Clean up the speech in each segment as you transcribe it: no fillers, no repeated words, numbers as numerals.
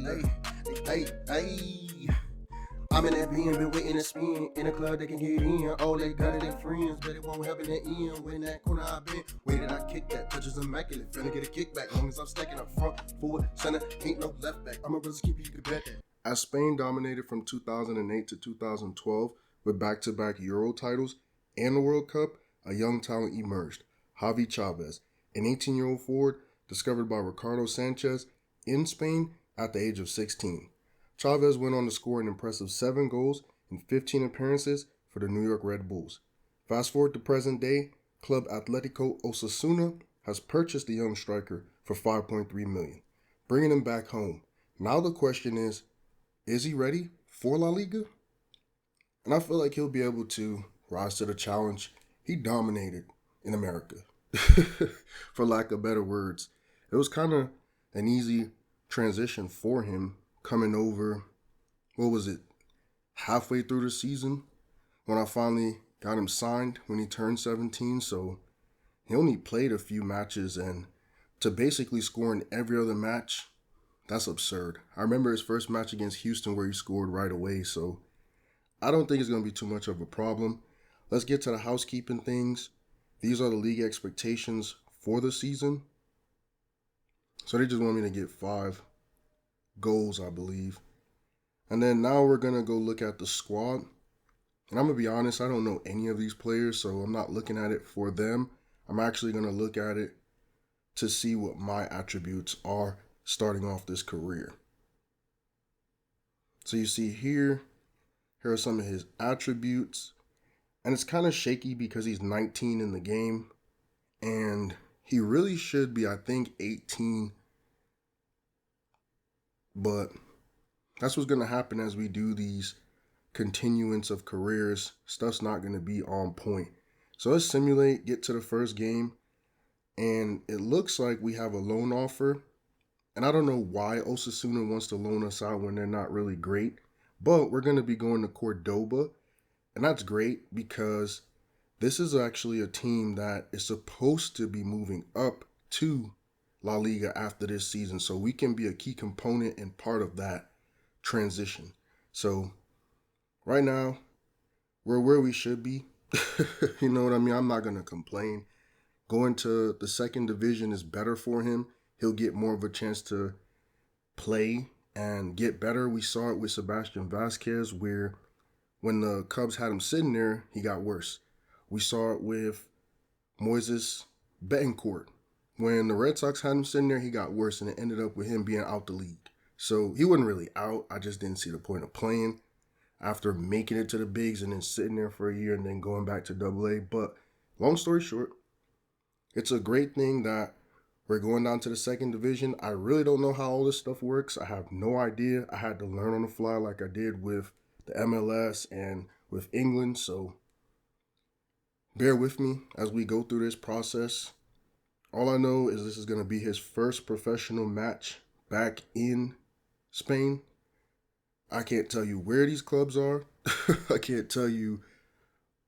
Hey. I'm in that bin, been waiting to spin. In a club they can get in. All they got is their friends, but it won't help in the end. When that corner I been, where did I kick that? Touches immaculate, finna get a kickback. Long as I'm stacking up front, forward, center, ain't no left back. I'm a brother's keeper, you can bet that. As Spain dominated from 2008 to 2012 with back-to-back Euro titles and the World Cup, a young talent emerged. Javi Chavez, an 18-year-old forward discovered by Ricardo Sanchez in Spain at the age of 16. Chavez went on to score an impressive 7 goals in 15 appearances for the New York Red Bulls. Fast forward to present day, club Atlético Osasuna has purchased the young striker for $5.3 million, bringing him back home. Now the question is he ready for La Liga? And I feel like he'll be able to rise to the challenge. He dominated in America, for lack of better words. It was kind of an easy transition for him coming over, halfway through the season when I finally got him signed when he turned 17. So he only played a few matches, and to basically score in every other match, that's absurd. I remember his first match against Houston where he scored right away, so I don't think it's going to be too much of a problem. Let's get to the housekeeping things. These are the league expectations for the season. So they just want me to get 5 goals, I believe. And then now we're going to go look at the squad. And I'm going to be honest, I don't know any of these players, so I'm not looking at it for them. I'm actually going to look at it to see what my attributes are starting off this career. So you see here are some of his attributes. And it's kind of shaky because he's 19 in the game. And he really should be, I think, 18. But that's what's going to happen as we do these continuance of careers. Stuff's not going to be on point. So let's simulate, get to the first game. And it looks like we have a loan offer. And I don't know why Osasuna wants to loan us out when they're not really great. But we're going to be going to Cordoba. And that's great because this is actually a team that is supposed to be moving up to La Liga after this season. So we can be a key component and part of that transition. So right now, we're where we should be. You know what I mean? I'm not going to complain. Going to the second division is better for him. He'll get more of a chance to play and get better. We saw it with Sebastian Vasquez, where when the Cubs had him sitting there, he got worse. We saw it with Moises Betancourt. When the Red Sox had him sitting there, he got worse, and it ended up with him being out the league. So he wasn't really out. I just didn't see the point of playing after making it to the bigs and then sitting there for a year and then going back to AA. But long story short, it's a great thing that we're going down to the second division. I really don't know how all this stuff works. I have no idea. I had to learn on the fly like I did with the MLS and with England. So bear with me as we go through this process. All I know is this is going to be his first professional match back in Spain. I can't tell you where these clubs are. I can't tell you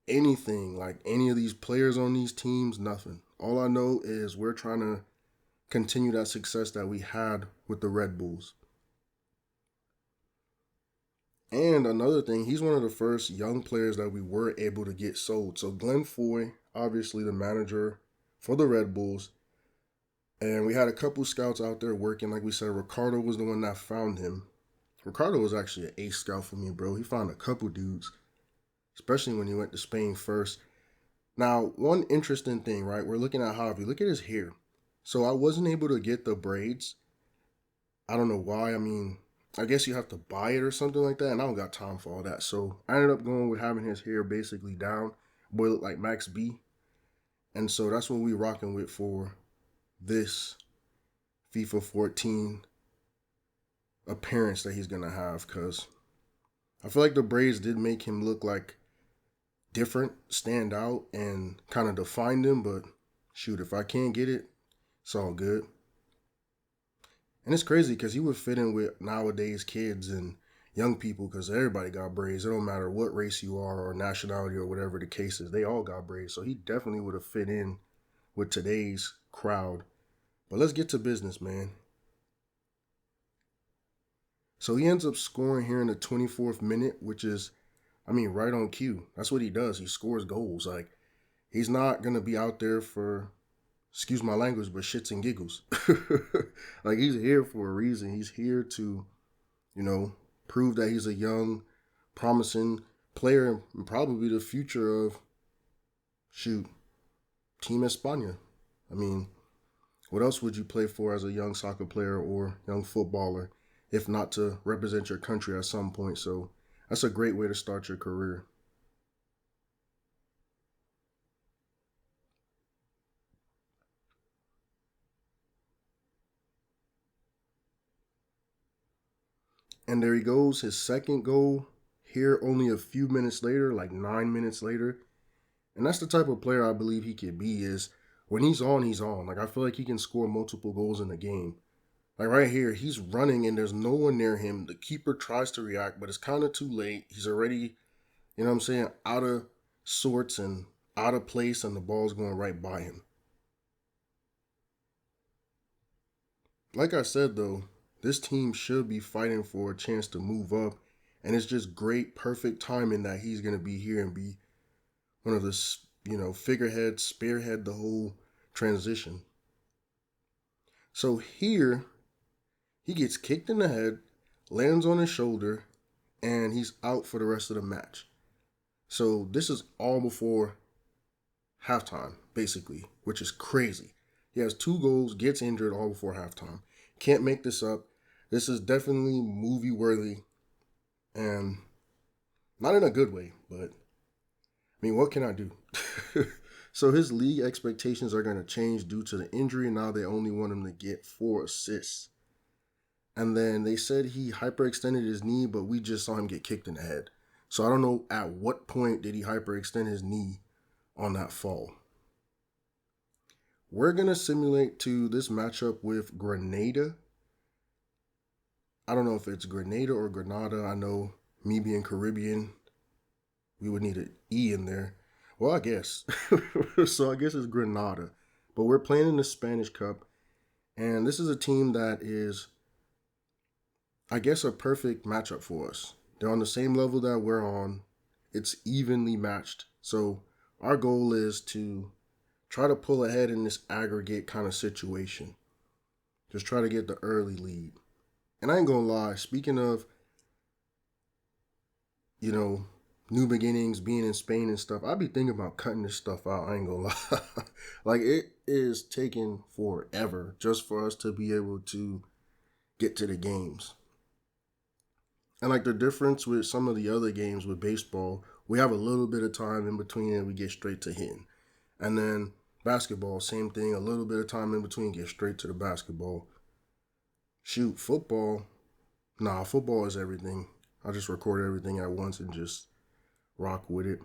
anything, like any of these players on these teams, nothing. All I know is we're trying to continue that success that we had with the Red Bulls. And another thing, he's one of the first young players that we were able to get sold. So Glenn Foy, obviously the manager for the Red Bulls, and we had a couple scouts out there working. Like we said, Ricardo was the one that found him. Ricardo was actually an ace scout for me, bro. He found a couple dudes, especially when he went to Spain first. Now, one interesting thing, right? We're looking at Javi. Look at his hair. So I wasn't able to get the braids. I don't know why. I mean, I guess you have to buy it or something like that, and I don't got time for all that. So I ended up going with having his hair basically down. Boy looked like Max B. And so that's what we rocking with for this FIFA 14 appearance that he's going to have, because I feel like the braids did make him look like different, stand out, and kind of define him. But shoot, if I can't get it, it's all good. And it's crazy because he would fit in with nowadays kids and young people, because everybody got braids. It don't matter what race you are or nationality or whatever the case is. They all got braids. So he definitely would have fit in with today's crowd. But let's get to business, man. So he ends up scoring here in the 24th minute, which is, I mean, right on cue. That's what he does. He scores goals. Like, he's not going to be out there for, excuse my language, but shits and giggles. Like, he's here for a reason. He's here to, you know, prove that he's a young, promising player and probably the future of, shoot, Team España. I mean, what else would you play for as a young soccer player or young footballer if not to represent your country at some point? So that's a great way to start your career. And there he goes, his second goal here only a few minutes later, like 9 minutes later. And that's the type of player I believe he could be is when he's on, he's on. Like I feel like he can score multiple goals in a game. Like right here, he's running and there's no one near him. The keeper tries to react, but it's kind of too late. He's already, you know what I'm saying, out of sorts and out of place, and the ball's going right by him. Like I said, though, this team should be fighting for a chance to move up, and it's just great, perfect timing that he's going to be here and be one of the, figureheads, spearhead the whole transition. So here, he gets kicked in the head, lands on his shoulder, and he's out for the rest of the match. So this is all before halftime, basically, which is crazy. He has two goals, gets injured all before halftime. Can't make this up. This is definitely movie worthy, and not in a good way, but I mean, what can I do? So his league expectations are going to change due to the injury. Now they only want him to get 4 assists. And then they said he hyperextended his knee, but we just saw him get kicked in the head. So I don't know at what point did he hyperextend his knee on that fall. We're going to simulate to this matchup with Grenada. I don't know if it's Grenada or Granada. I know me being Caribbean, we would need an E in there. Well, I guess. So I guess it's Granada. But we're playing in the Spanish Cup. And this is a team that is, I guess, a perfect matchup for us. They're on the same level that we're on. It's evenly matched. So our goal is to try to pull ahead in this aggregate kind of situation. Just try to get the early lead. And I ain't gonna lie, speaking of, new beginnings, being in Spain and stuff, I'd be thinking about cutting this stuff out. I ain't gonna lie. Like, it is taking forever just for us to be able to get to the games. And like the difference with some of the other games with baseball, we have a little bit of time in between and we get straight to hitting. And then basketball, same thing, a little bit of time in between, get straight to the basketball. Shoot, football, football is everything. I just record everything at once and just rock with it.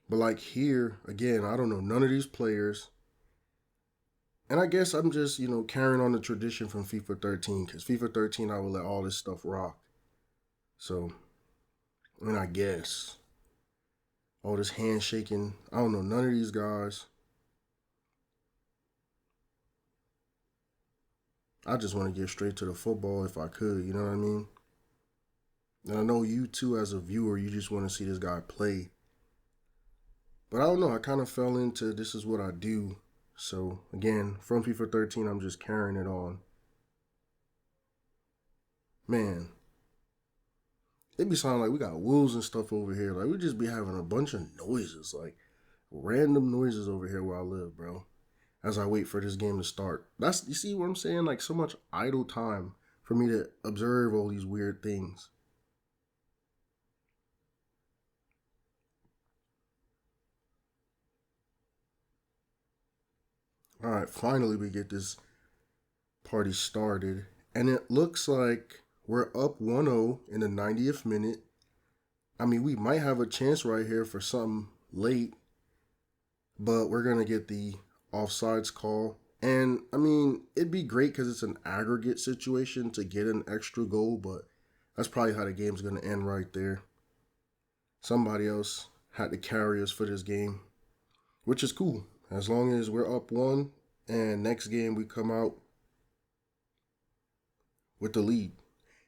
But like here, again, I don't know none of these players. And I guess I'm just, carrying on the tradition from FIFA 13. Because FIFA 13, I will let all this stuff rock. So, I mean, I guess. All this handshaking. I don't know none of these guys. I just want to get straight to the football if I could, you know what I mean? And I know you too, as a viewer, you just want to see this guy play. But I don't know, I kind of fell into this is what I do. So again, from FIFA 13, I'm just carrying it on. Man, it be sounding like we got wolves and stuff over here. Like we just be having a bunch of noises, like random noises over here where I live, bro. As I wait for this game to start. You see what I'm saying? Like so much idle time for me to observe all these weird things. All right, finally we get this party started. And it looks like we're up 1-0 in the 90th minute. I mean, we might have a chance right here for something late, but we're going to get the offsides call. And, I mean, it'd be great because it's an aggregate situation to get an extra goal, but that's probably how the game's going to end right there. Somebody else had to carry us for this game, which is cool. As long as we're up 1 and next game we come out with the lead.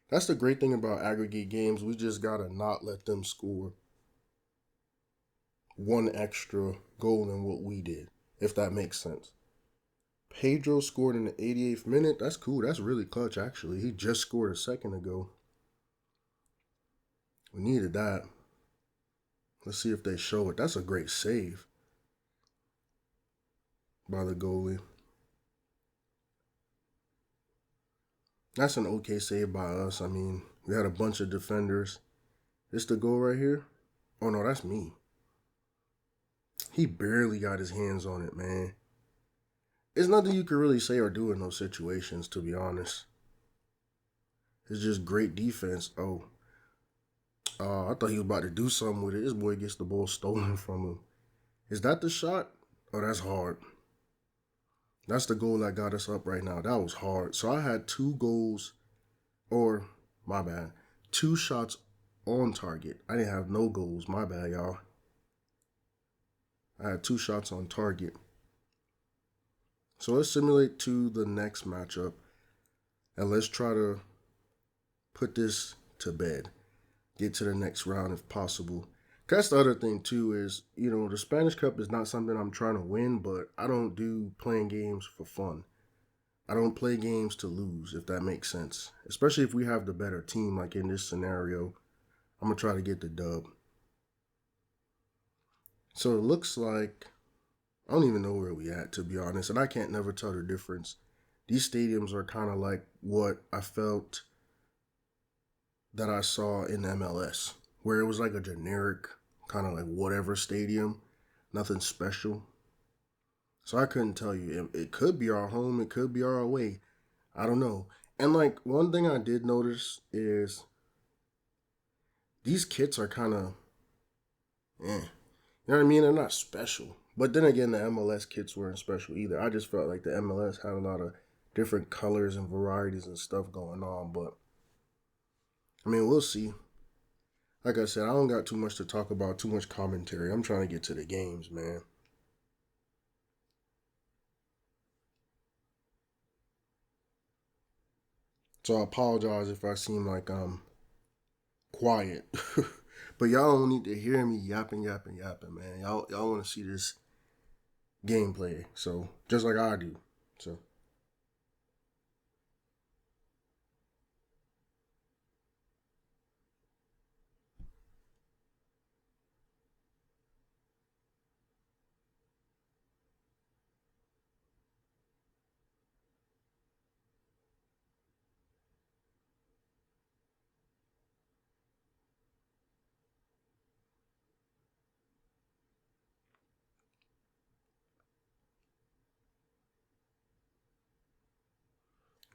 That's the great thing about aggregate games. We just gotta not let them score one extra goal than what we did, if that makes sense. Pedro scored in the 88th minute. That's cool. That's really clutch, actually. He just scored a second ago. We needed that. Let's see if they show it. That's a great save by the goalie. That's an okay save by us. I mean, we had a bunch of defenders. This the goal right here? Oh, no, that's me. He barely got his hands on it, man. There's nothing you can really say or do in those situations, to be honest. It's just great defense. Oh, I thought he was about to do something with it. This boy gets the ball stolen from him. Is that the shot? Oh, that's hard. That's the goal that got us up right now. That was hard. So I had 2 goals, or my bad, 2 shots on target. I didn't have no goals. My bad, y'all. I had 2 shots on target. So let's simulate to the next matchup. And let's try to put this to bed. Get to the next round if possible. That's the other thing too is, the Spanish Cup is not something I'm trying to win, but I don't do playing games for fun. I don't play games to lose, if that makes sense. Especially if we have the better team, like in this scenario. I'm going to try to get the dub. So it looks like, I don't even know where we at, to be honest, and I can't never tell the difference. These stadiums are kind of like what I felt that I saw in MLS, where it was like a generic kind of like whatever stadium, nothing special. So I couldn't tell you. It could be our home, it could be our away. I don't know. And like one thing I did notice is these kits are kind of, You know what I mean? They're not special. But then again, the MLS kits weren't special either. I just felt like the MLS had a lot of different colors and varieties and stuff going on. But I mean, we'll see. Like I said, I don't got too much to talk about, too much commentary. I'm trying to get to the games, man. So I apologize if I seem like I'm quiet. But y'all don't need to hear me yapping, man. Y'all want to see this gameplay. So just like I do. So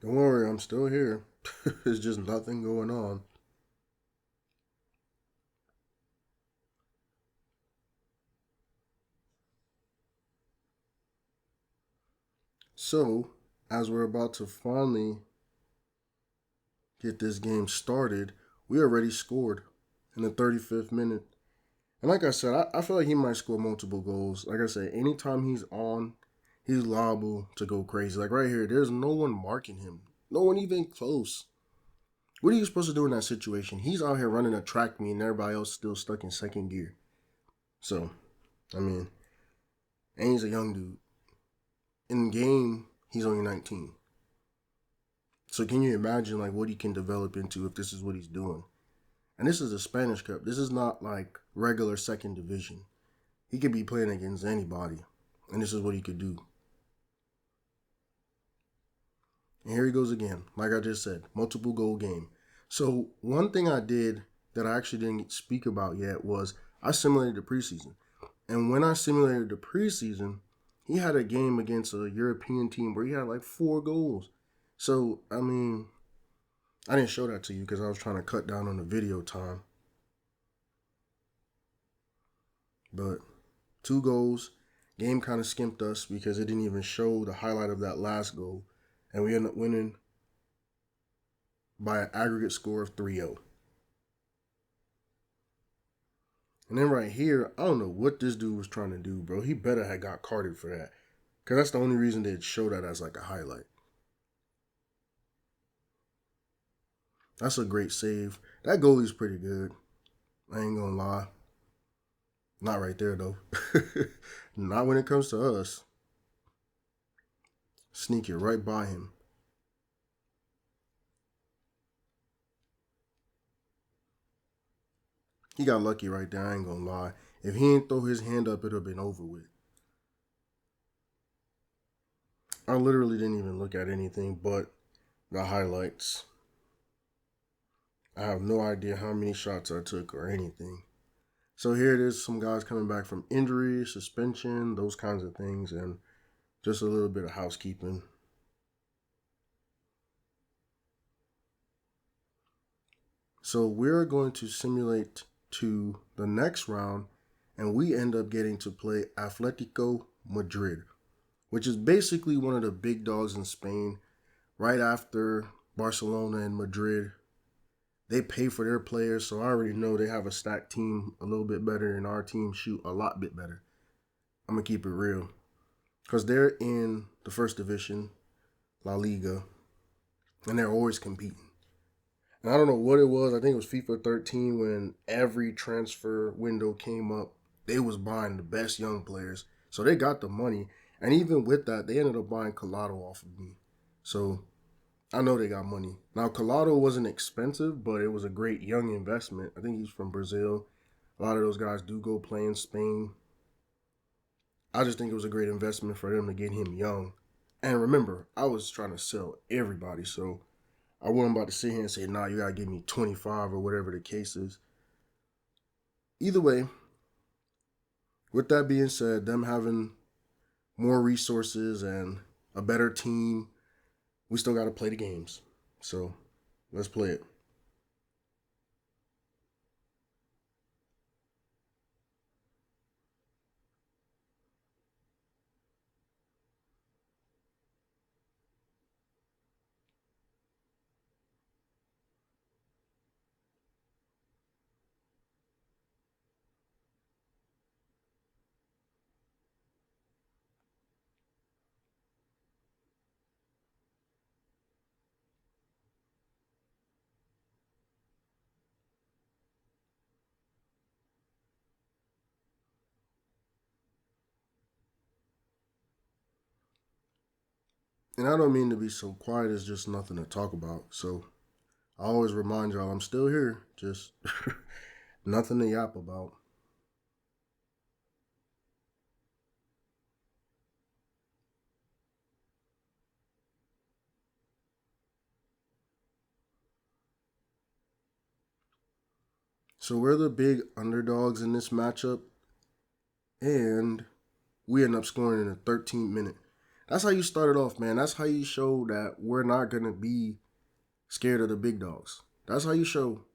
don't worry, I'm still here. There's just nothing going on. So, as we're about to finally get this game started, we already scored in the 35th minute. And like I said, I feel like he might score multiple goals. Like I said, anytime he's on, he's liable to go crazy. Like right here, there's no one marking him. No one even close. What are you supposed to do in that situation? He's out here running a track meet and everybody else still stuck in second gear. So, I mean, and he's a young dude. In game, he's only 19. So can you imagine like what he can develop into if this is what he's doing? And this is a Spanish Cup. This is not like regular second division. He could be playing against anybody. And this is what he could do. And here he goes again. Like I just said, multiple goal game. So one thing I did that I actually didn't speak about yet was I simulated the preseason. And when I simulated the preseason, he had a game against a European team where he had like 4 goals. So, I mean, I didn't show that to you because I was trying to cut down on the video time. But 2 goals. Game kind of skimped us because it didn't even show the highlight of that last goal. And we ended up winning by an aggregate score of 3-0. And then right here, I don't know what this dude was trying to do, bro. He better have got carded for that. Because that's the only reason they'd show that as like a highlight. That's a great save. That goalie's pretty good. I ain't gonna lie. Not right there though. Not when it comes to us. Sneak it right by him. He got lucky right there. I ain't gonna lie. If he didn't throw his hand up, it'd have been over with. I literally didn't even look at anything but the highlights. I have no idea how many shots I took or anything. So here it is, some guys coming back from injury, suspension, those kinds of things, and just a little bit of housekeeping. So we're going to simulate to the next round, and we end up getting to play Atletico Madrid, which is basically one of the big dogs in Spain, right after Barcelona and Madrid. They pay for their players, so I already know they have a stacked team a little bit better than our team, shoot a lot bit better. I'm going to keep it real. Because they're in the first division, La Liga, and they're always competing. And I don't know what it was. I think it was FIFA 13 when every transfer window came up. They was buying the best young players. So they got the money. And even with that, they ended up buying Collado off of me. So I know they got money. Now, Collado wasn't expensive, but it was a great young investment. I think he's from Brazil. A lot of those guys do go play in Spain. I just think it was a great investment for them to get him young. And remember, I was trying to sell everybody, so I wasn't about to sit here and say, nah, you got to give me 25 or whatever the case is. Either way, with that being said, them having more resources and a better team, we still got to play the games. So let's play it. And I don't mean to be so quiet, it's just nothing to talk about. So I always remind y'all I'm still here, just nothing to yap about. So we're the big underdogs in this matchup, and we end up scoring in the 13th minute. That's how you start it off, man. That's how you show that we're not gonna be scared of the big dogs. That's how you show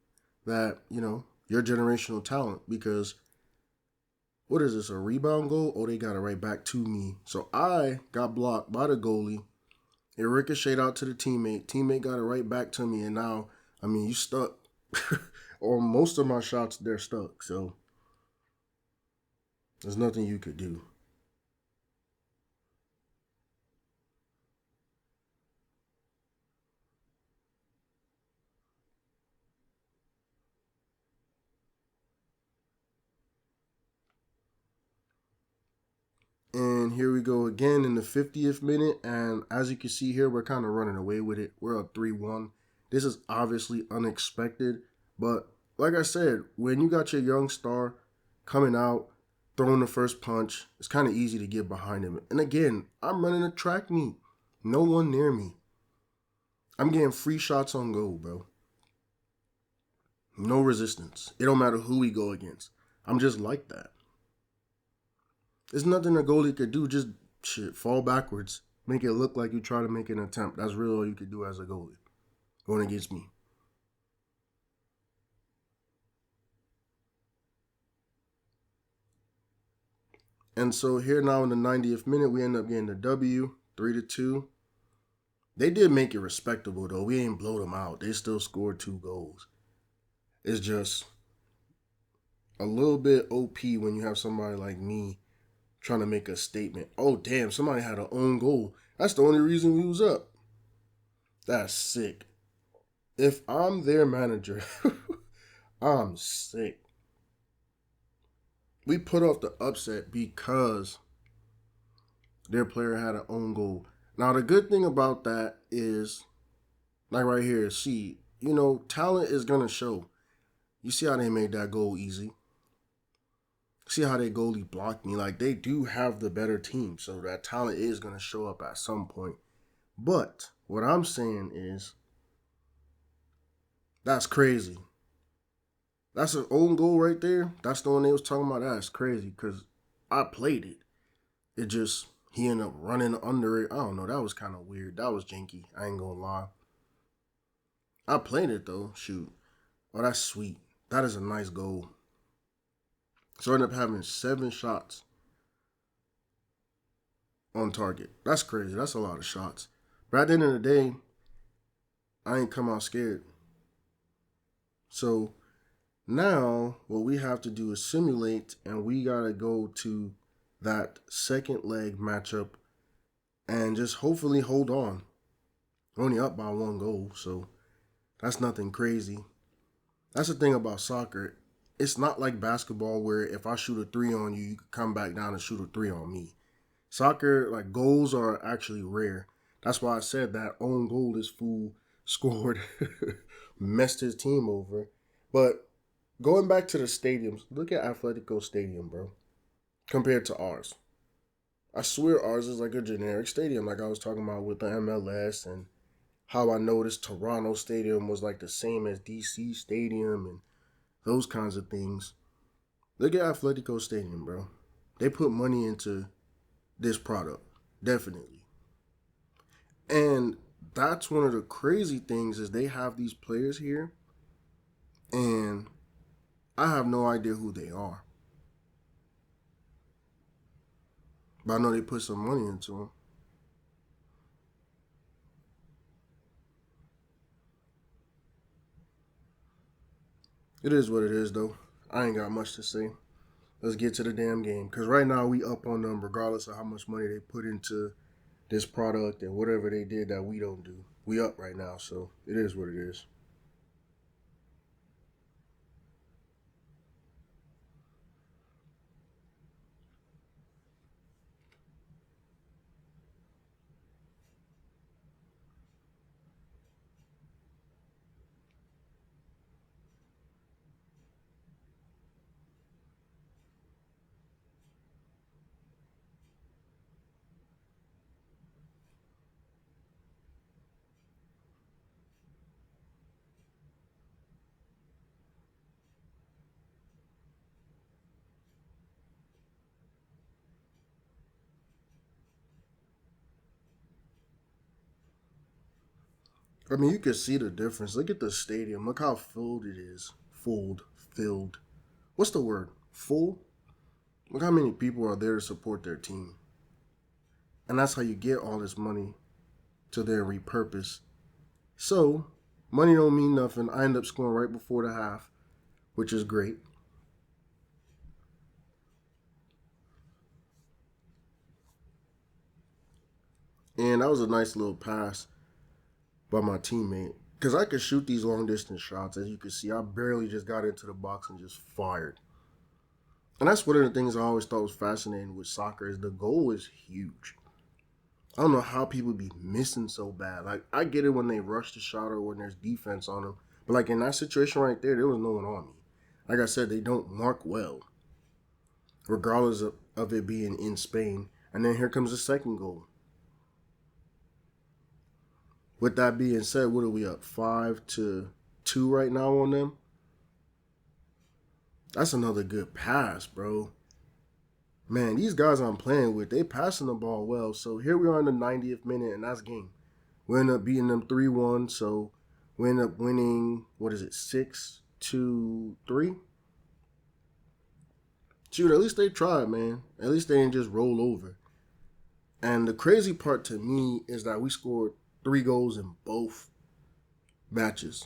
that, you're generational talent because what is this, a rebound goal? Oh, they got it right back to me. So I got blocked by the goalie. It ricocheted out to the teammate. Teammate got it right back to me, and now, you stuck. Or most of my shots, they're stuck. So there's nothing you could do. And here we go again in the 50th minute. And as you can see here, we're kind of running away with it. We're up 3-1. This is obviously unexpected. But like I said, when you got your young star coming out, throwing the first punch, it's kind of easy to get behind him. And again, I'm running a track meet. No one near me. I'm getting free shots on goal, bro. No resistance. It don't matter who we go against. I'm just like that. There's nothing a goalie could do. Just fall backwards. Make it look like you try to make an attempt. That's really all you could do as a goalie going against me. And so here now in the 90th minute, we end up getting the W, 3-2. They did make it respectable though. We ain't blow them out. They still scored 2 goals. It's just a little bit OP when you have somebody like me trying to make a statement. Oh damn, somebody had an own goal. That's the only reason we was up. That's sick. If I'm their manager, I'm sick. We put off the upset because their player had an own goal. Now the good thing about that is, like right here, see, talent is gonna show. You see how they made that goal easy. See how they goalie blocked me. Like they do have the better team, so that talent is gonna show up at some point. But what I'm saying is, that's crazy. That's an own goal right there. That's the one they was talking about. That's crazy because I played it. It just he ended up running under it. I don't know. That was kind of weird. That was janky. I ain't gonna lie. I played it though. Shoot. Oh, that's sweet. That is a nice goal. So I ended up having 7 shots on target. That's crazy. That's a lot of shots. But at the end of the day, I ain't come out scared. So now what we have to do is simulate, and we gotta go to that second leg matchup and just hopefully hold on. We're only up by 1 goal, so that's nothing crazy. That's the thing about soccer. It's not like basketball where if I shoot a three on you, you can come back down and shoot a three on me. Soccer, like goals are actually rare. That's why I said that own goal this fool scored, messed his team over. But going back to the stadiums, look at Atletico Stadium, bro, compared to ours. I swear ours is like a generic stadium, like I was talking about with the MLS, and how I noticed Toronto Stadium was like the same as DC Stadium and those kinds of things. Look at Atletico Stadium, bro. They put money into this product, definitely. And that's one of the crazy things is they have these players here, and I have no idea who they are. But I know they put some money into them. It is what it is, though. I ain't got much to say. Let's get to the damn game. Because right now we up on them regardless of how much money they put into this product and whatever they did that we don't do. We up right now, so it is what it is. I mean, you can see the difference. Look at the stadium. Look how filled it is. Filled. What's the word? Full? Look how many people are there to support their team. And that's how you get all this money to then repurpose. So, money don't mean nothing. I end up scoring right before the half, which is great. And that was a nice little pass by my teammate. Because I could shoot these long distance shots. As you can see, I barely just got into the box and just fired. And that's one of the things I always thought was fascinating with soccer is the goal is huge. I don't know how people be missing so bad. Like, I get it when they rush the shot or when there's defense on them. But, like, in that situation right there was no one on me. Like I said, they don't mark well, regardless of it being in Spain. And then here comes the second goal. With that being said, what are we up? 5-2 right now on them? That's another good pass, bro. Man, these guys I'm playing with, they passing the ball well. So here we are in the 90th minute, and that's game. We end up beating them 3-1, so we end up winning, 6-3? Shoot, at least they tried, man. At least they didn't just roll over. And the crazy part to me is that we scored 3 goals in both matches.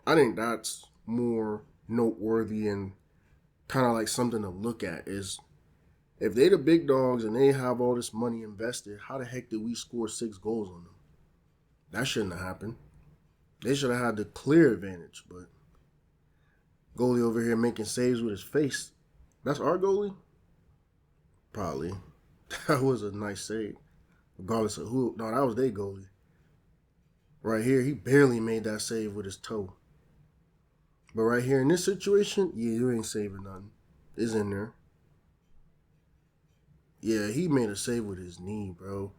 I think that's more noteworthy and kind of like something to look at is if they the big dogs and they have all this money invested, how the heck did we score 6 goals on them? That shouldn't have happened. They should have had the clear advantage, but goalie over here making saves with his face. That's our goalie? Probably. That was a nice save. Regardless of who. No, that was their goalie. Right here, he barely made that save with his toe. But right here in this situation, yeah, you ain't saving nothing. It's in there. Yeah, he made a save with his knee, bro.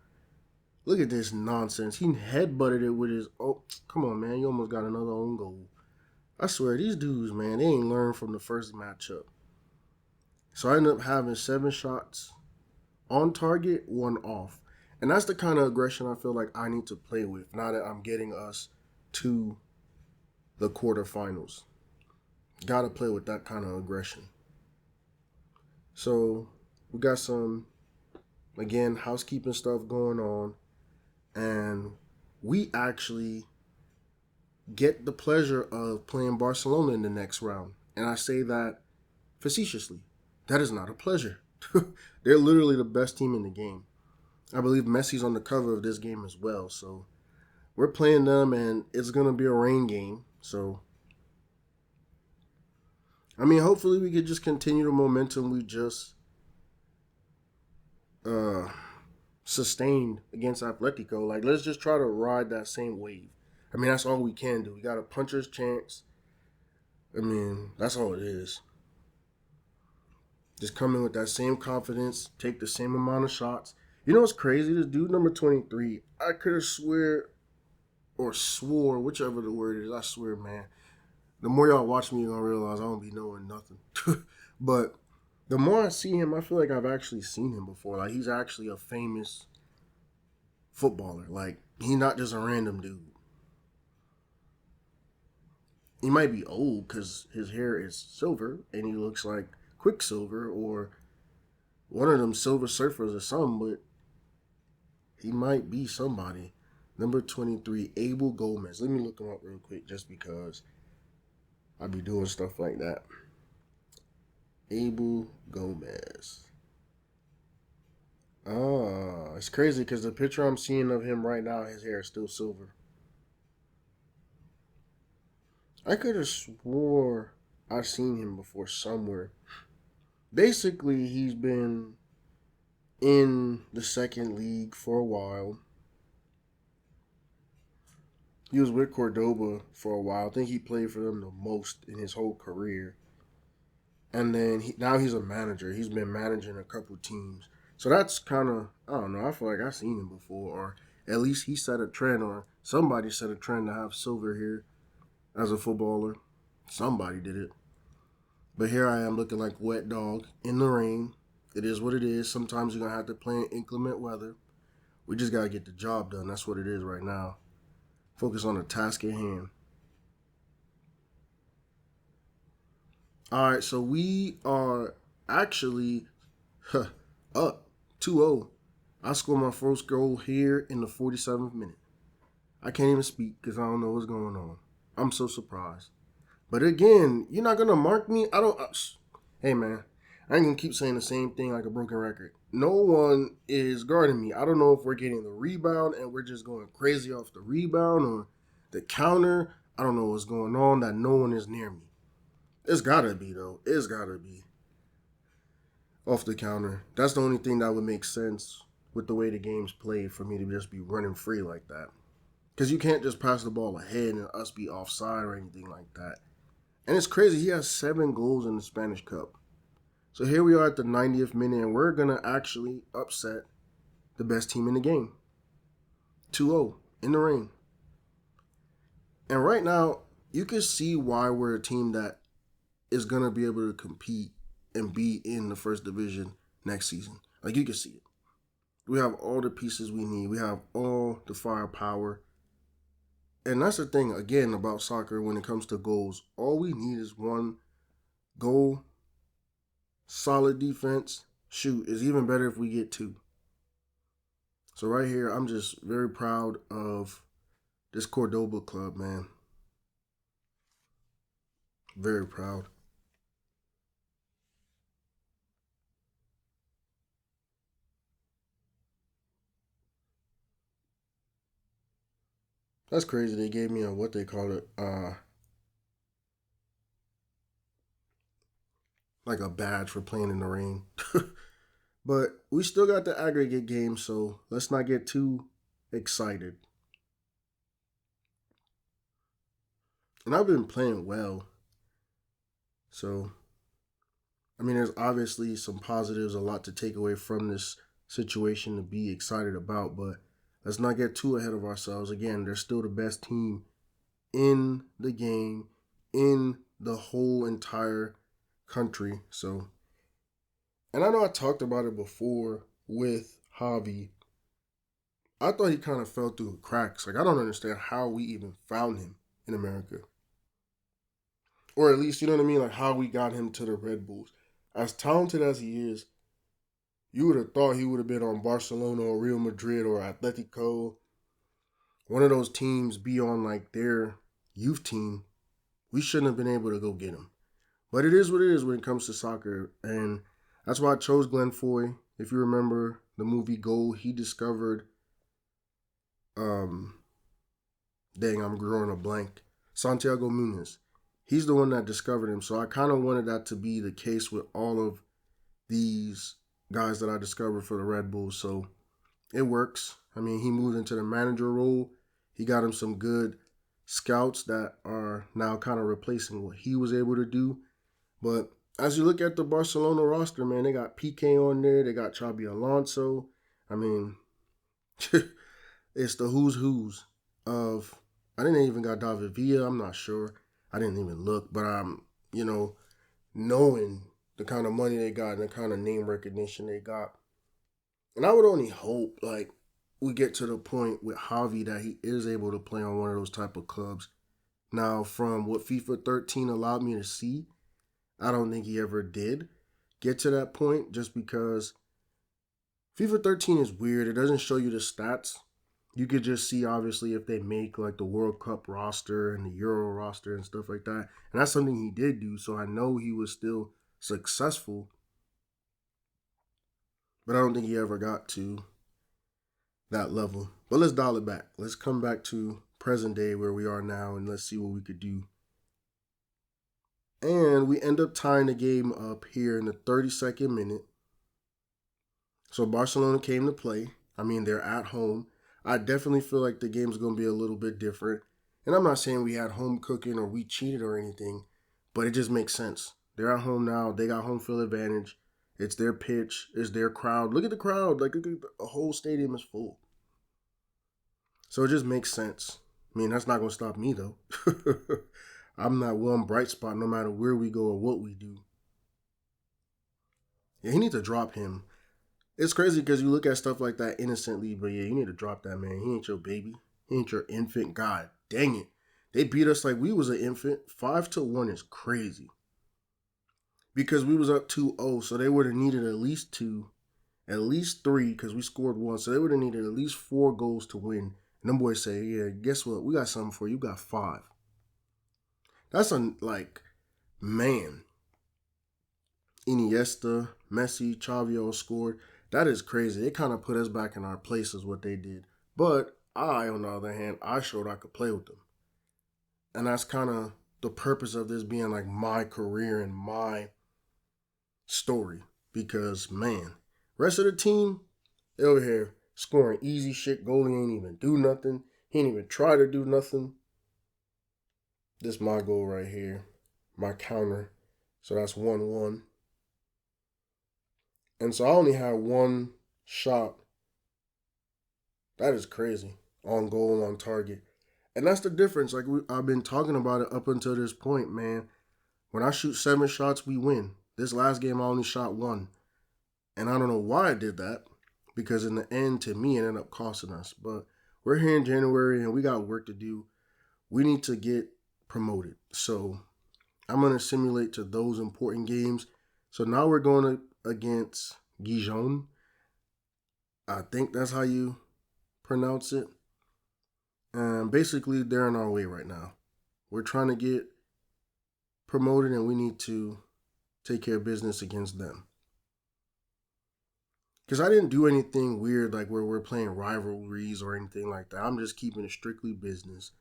Look at this nonsense. He headbutted it with his. Oh, come on, man. You almost got another own goal. I swear, these dudes, man, they ain't learned from the first matchup. So I ended up having 7 shots on target, 1 off. And that's the kind of aggression I feel like I need to play with now that I'm getting us to the quarterfinals. Got to play with that kind of aggression. So we got some, again, housekeeping stuff going on. And we actually get the pleasure of playing Barcelona in the next round. And I say that facetiously. That is not a pleasure. They're literally the best team in the game. I believe Messi's on the cover of this game as well. So we're playing them, and it's going to be a rain game. So, I mean, hopefully we could just continue the momentum we just sustained against Atletico. Like, let's just try to ride that same wave. I mean, that's all we can do. We got a puncher's chance. I mean, that's all it is. Just come in with that same confidence, take the same amount of shots. You know what's crazy? This dude, number 23, I could have swore, whichever the word is, I swear, man. The more y'all watch me, you're going to realize I don't be knowing nothing. But the more I see him, I feel like I've actually seen him before. Like, he's actually a famous footballer. Like, he's not just a random dude. He might be old because his hair is silver and he looks like Quicksilver or one of them Silver Surfers or something, but he might be somebody. Number 23, Abel Gomez. Let me look him up real quick just because I be doing stuff like that. Abel Gomez. It's crazy because the picture I'm seeing of him right now, his hair is still silver. I could have swore I've seen him before somewhere. Basically, he's been in the second league for a while. He was with Cordoba for a while. I think he played for them the most in his whole career. And then now he's a manager. He's been managing a couple teams. So that's kind of, I don't know, I feel like I've seen him before. Or at least he set a trend, or somebody set a trend to have silver here as a footballer. Somebody did it. But here I am looking like wet dog in the rain. It is what it is. Sometimes you're going to have to play in inclement weather. We just got to get the job done. That's what it is right now. Focus on the task at hand. All right, so we are actually up 2-0. I scored my first goal here in the 47th minute. I can't even speak because I don't know what's going on. I'm so surprised. But again, you're not going to mark me? Hey, man, I ain't going to keep saying the same thing like a broken record. No one is guarding me. I don't know if we're getting the rebound and we're just going crazy off the rebound or the counter. I don't know what's going on, that no one is near me. It's got to be, though. It's got to be off the counter. That's the only thing that would make sense with the way the game's played for me to just be running free like that. Because you can't just pass the ball ahead and us be offside or anything like that. And it's crazy. He has 7 goals in the Spanish Cup. So here we are at the 90th minute, and we're going to actually upset the best team in the game. 2-0 in the rain. And right now, you can see why we're a team that is going to be able to compete and be in the first division next season. Like, you can see it. We have all the pieces we need. We have all the firepower. And that's the thing, again, about soccer when it comes to goals. All we need is 1 goal, solid defense, shoot. It's even better if we get 2. So right here, I'm just very proud of this Cordoba club, man. Very proud. That's crazy. They gave me a what they call it, like a badge for playing in the rain. But we still got the aggregate game, so let's not get too excited. And I've been playing well, so I mean, there's obviously some positives, a lot to take away from this situation to be excited about, but let's not get too ahead of ourselves. Again, they're still the best team in the game, in the whole entire country. So, and I know I talked about it before with Javi. I thought he kind of fell through the cracks. Like, I don't understand how we even found him in America. Or at least, you know what I mean? Like, how we got him to the Red Bulls. As talented as he is, you would have thought he would have been on Barcelona or Real Madrid or Atletico, one of those teams, be on like their youth team. We shouldn't have been able to go get him. But it is what it is when it comes to soccer. And that's why I chose Glenn Foy. If you remember the movie Goal, he discovered, um, dang, I'm drawing a blank, Santiago Munez. He's the one that discovered him. So I kind of wanted that to be the case with all of these guys that I discovered for the Red Bulls. So it works. I mean, he moved into the manager role. He got him some good scouts that are now kind of replacing what he was able to do. But as you look at the Barcelona roster, man, they got PK on there. They got Xabi Alonso. I mean, it's the who's of. I didn't even got David Villa. I'm not sure. I didn't even look, but I'm, knowing the kind of money they got and the kind of name recognition they got. And I would only hope, like, we get to the point with Javi that he is able to play on one of those type of clubs. Now, from what FIFA 13 allowed me to see, I don't think he ever did get to that point just because FIFA 13 is weird. It doesn't show you the stats. You could just see, obviously, if they make like the World Cup roster and the Euro roster and stuff like that. And that's something he did do. So I know he was still successful. But I don't think he ever got to that level. But let's dial it back. Let's come back to present day where we are now and let's see what we could do. And we end up tying the game up here in the 32nd minute. So Barcelona came to play. I mean, they're at home. I definitely feel like the game's going to be a little bit different. And I'm not saying we had home cooking or we cheated or anything, but it just makes sense. They're at home now. They got home field advantage. It's their pitch. It's their crowd. Look at the crowd. Like, look at the whole stadium is full. So it just makes sense. I mean, that's not going to stop me, though. I'm not one bright spot no matter where we go or what we do. Yeah, he needs to drop him. It's crazy because you look at stuff like that innocently, but yeah, you need to drop that, man. He ain't your baby. He ain't your infant. God dang it. They beat us like we was an infant. 5-1 is crazy. Because we was up 2-0, so they would have needed at least two, at least three, because we scored one. So they would have needed at least 4 goals to win. And them boys say, yeah, guess what? We got something for you. You got 5. That's man. Iniesta, Messi, Xavi scored. That is crazy. It kind of put us back in our places what they did. But I, on the other hand, I showed I could play with them. And that's kind of the purpose of this being like my career and my story. Because, man, rest of the team, they over here scoring easy shit. Goalie ain't even do nothing. He ain't even try to do nothing. This my goal right here. My counter. So that's 1-1. And so I only had one shot. That is crazy. On goal, on target. And that's the difference. Like I've been talking about it up until this point, man. When I shoot 7 shots, we win. This last game, I only shot 1. And I don't know why I did that. Because in the end, to me, it ended up costing us. But we're here in January and we got work to do. We need to get promoted. So I'm going to simulate to those important games. So now we're going against Gijon. I think that's how you pronounce it. And basically, they're in our way right now. We're trying to get promoted and we need to take care of business against them. Because I didn't do anything weird like where we're playing rivalries or anything like that. I'm just keeping it strictly business.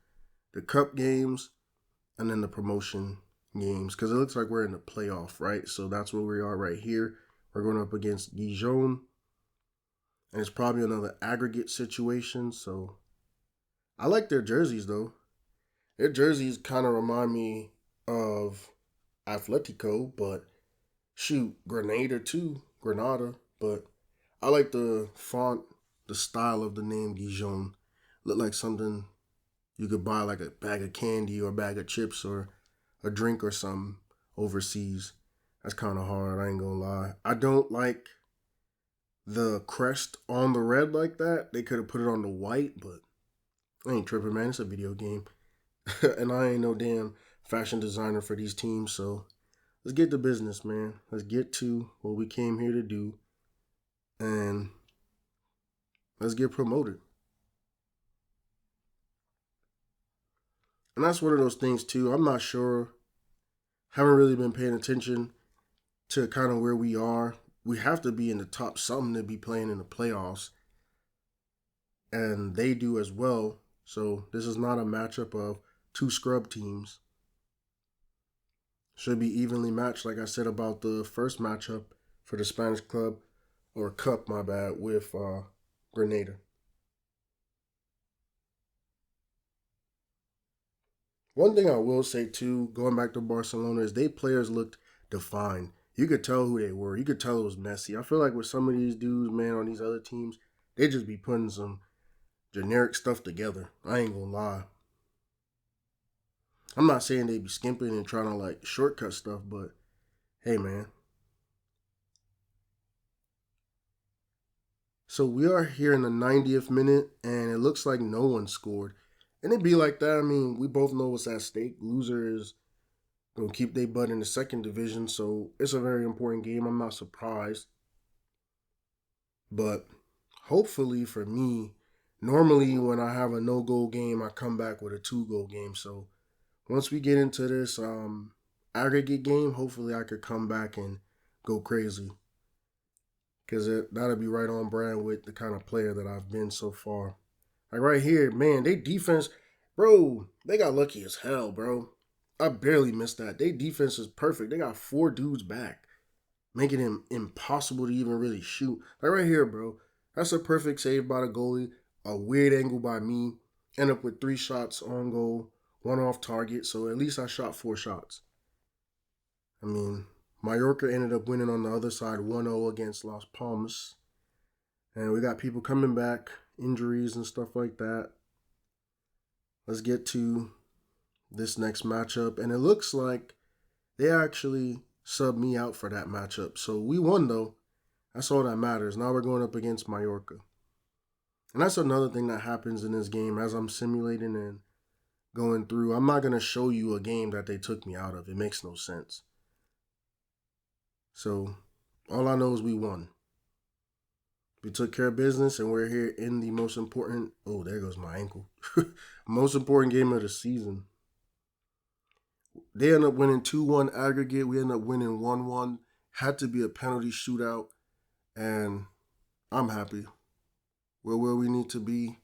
The cup games and then the promotion games. Because it looks like we're in the playoff, right? So that's where we are right here. We're going up against Dijon. And it's probably another aggregate situation. So I like their jerseys, though. Their jerseys kind of remind me of Atletico, but shoot, Grenada too. Granada. But I like the font, the style of the name Dijon. Look like something you could buy like a bag of candy or a bag of chips or a drink or something overseas. That's kind of hard, I ain't gonna lie. I don't like the crest on the red like that. They could have put it on the white, but I ain't tripping, man. It's a video game. And I ain't no damn fashion designer for these teams, so let's get to business, man. Let's get to what we came here to do, and let's get promoted. And that's one of those things too. I'm not sure. Haven't really been paying attention to kind of where we are. We have to be in the top something to be playing in the playoffs, and they do as well. So this is not a matchup of two scrub teams. Should be evenly matched, like I said about the first matchup for the Spanish club, or cup, my bad, with Grenada. One thing I will say too, going back to Barcelona, is they players looked defined. You could tell who they were. You could tell it was Messi. I feel like with some of these dudes, man, on these other teams, they just be putting some generic stuff together. I ain't gonna lie. I'm not saying they be skimping and trying to like shortcut stuff, but hey, man. So we are here in the 90th minute, and it looks like no one scored. And it be like that. I mean, we both know what's at stake. Loser is gonna keep their butt in the second division, so it's a very important game. I'm not surprised. But hopefully for me, normally when I have a no-goal game, I come back with a two-goal game. So once we get into this aggregate game, hopefully I could come back and go crazy. Because that'll be right on brand with the kind of player that I've been so far. Like right here, man, they defense, bro, they got lucky as hell, bro. I barely missed that. They defense is perfect. They got 4 dudes back, making it impossible to even really shoot. Like right here, bro, that's a perfect save by the goalie. A weird angle by me. End up with 3 shots on goal, 1 off target. So at least I shot 4 shots. I mean, Mallorca ended up winning on the other side 1-0 against Las Palmas. And we got people coming back, injuries and stuff like that. Let's get to this next matchup. And it looks like they actually subbed me out for that matchup. So we won, though. That's all that matters. Now we're going up against Mallorca. And that's another thing that happens in this game as I'm simulating and going through. I'm not going to show you a game that they took me out of. It makes no sense. So all I know is we won. We took care of business, and we're here in the most important, oh, there goes my ankle, most important game of the season. They end up winning 2-1 aggregate. We end up winning 1-1. Had to be a penalty shootout, and I'm happy. We're where we need to be,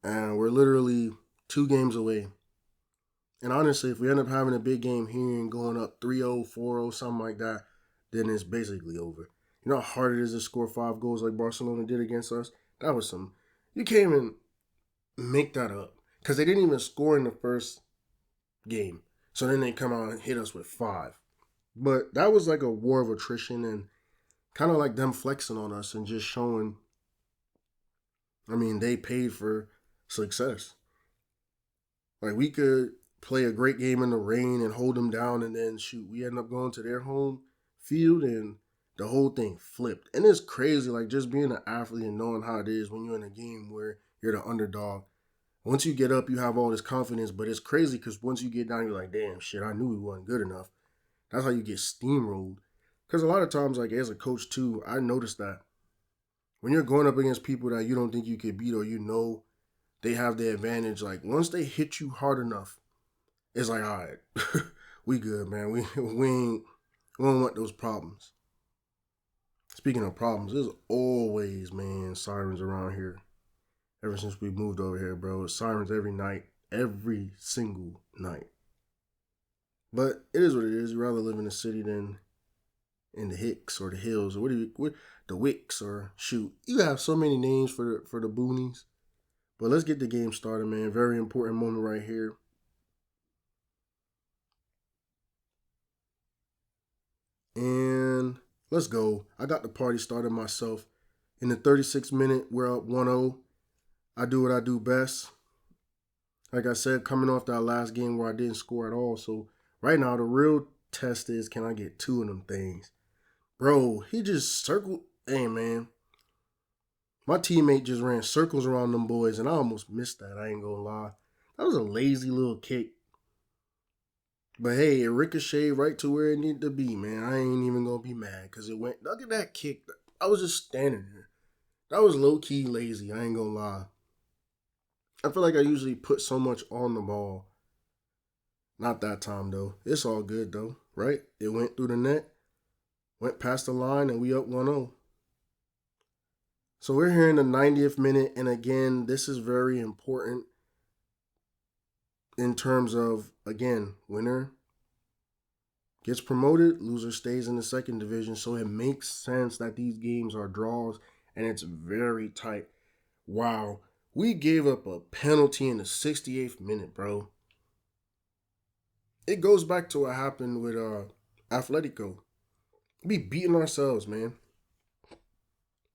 and we're literally 2 games away. And honestly, if we end up having a big game here and going up 3-0, 4-0, something like that, then it's basically over. You know how hard it is to score 5 goals like Barcelona did against us? That was some... You can't even make that up. Because they didn't even score in the first game. So then they come out and hit us with 5. But that was like a war of attrition and kind of like them flexing on us and just showing... I mean, they paid for success. Like, we could play a great game in the rain and hold them down, and then, shoot, we end up going to their home field and the whole thing flipped. And it's crazy, like, just being an athlete and knowing how it is when you're in a game where you're the underdog. Once you get up, you have all this confidence, but it's crazy because once you get down, you're like, damn, shit, I knew we wasn't good enough. That's how you get steamrolled. Because a lot of times, like, as a coach, too, I noticed that when you're going up against people that you don't think you could beat or you know they have the advantage, like, once they hit you hard enough, it's like, all right, we good, man. We don't want those problems. Speaking of problems, there's always, man, sirens around here. Ever since we moved over here, bro, it's sirens every night, every single night. But it is what it is. You'd rather live in the city than in the Hicks or the Hills or the Wicks or shoot. You have so many names for the boonies. But let's get the game started, man. Very important moment right here. And let's go. I got the party started myself. In the 36th minute, we're up 1-0. I do what I do best. Like I said, coming off that last game where I didn't score at all. So right now, the real test is, can I get 2 of them things? Bro, he just circled. Hey, man. My teammate just ran circles around them boys, and I almost missed that. I ain't gonna lie. That was a lazy little kick. But hey, it ricocheted right to where it needed to be, man. I ain't even gonna be mad because it went. Look at that kick. I was just standing there. That was low-key lazy. I ain't gonna lie. I feel like I usually put so much on the ball. Not that time, though. It's all good, though, right? It went through the net, went past the line, and we up 1-0. So we're here in the 90th minute, and again, this is very important in terms of, again, winner gets promoted, loser stays in the second division. So it makes sense that these games are draws, and it's very tight. Wow. We gave up a penalty in the 68th minute, bro. It goes back to what happened with Atletico. We beating ourselves, man.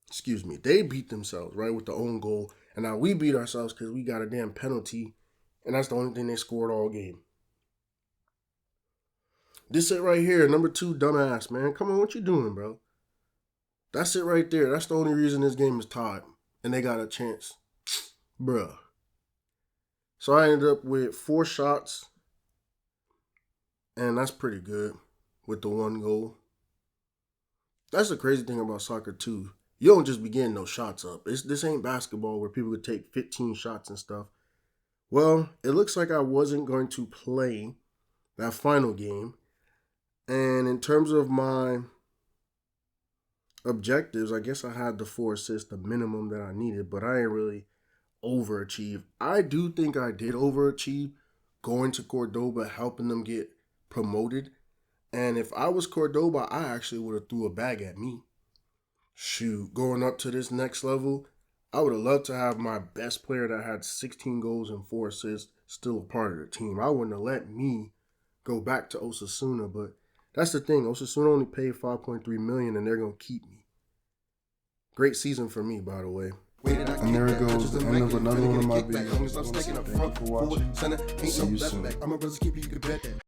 Excuse me. They beat themselves, right, with the own goal. And now we beat ourselves because we got a damn penalty. And that's the only thing they scored all game. This it right here, number 2, dumbass, man. Come on, what you doing, bro? That's it right there. That's the only reason this game is tied. And they got a chance. Bruh. So I ended up with 4 shots. And that's pretty good with the 1 goal. That's the crazy thing about soccer, too. You don't just be getting no shots up. This ain't basketball where people could take 15 shots and stuff. Well, it looks like I wasn't going to play that final game. And in terms of my objectives, I guess I had the 4 assists, the minimum that I needed, but I ain't really overachieved. I do think I did overachieve going to Cordoba, helping them get promoted. And if I was Cordoba, I actually would have threw a bag at me. Shoot, going up to this next level, I would have loved to have my best player that had 16 goals and 4 assists still a part of the team. I wouldn't have let me go back to Osasuna, but that's the thing. Osasuna only paid $5.3 million, and they're going to keep me. Great season for me, by the way. And there it goes, the end of another one of my videos. Thank you for watching. See you soon.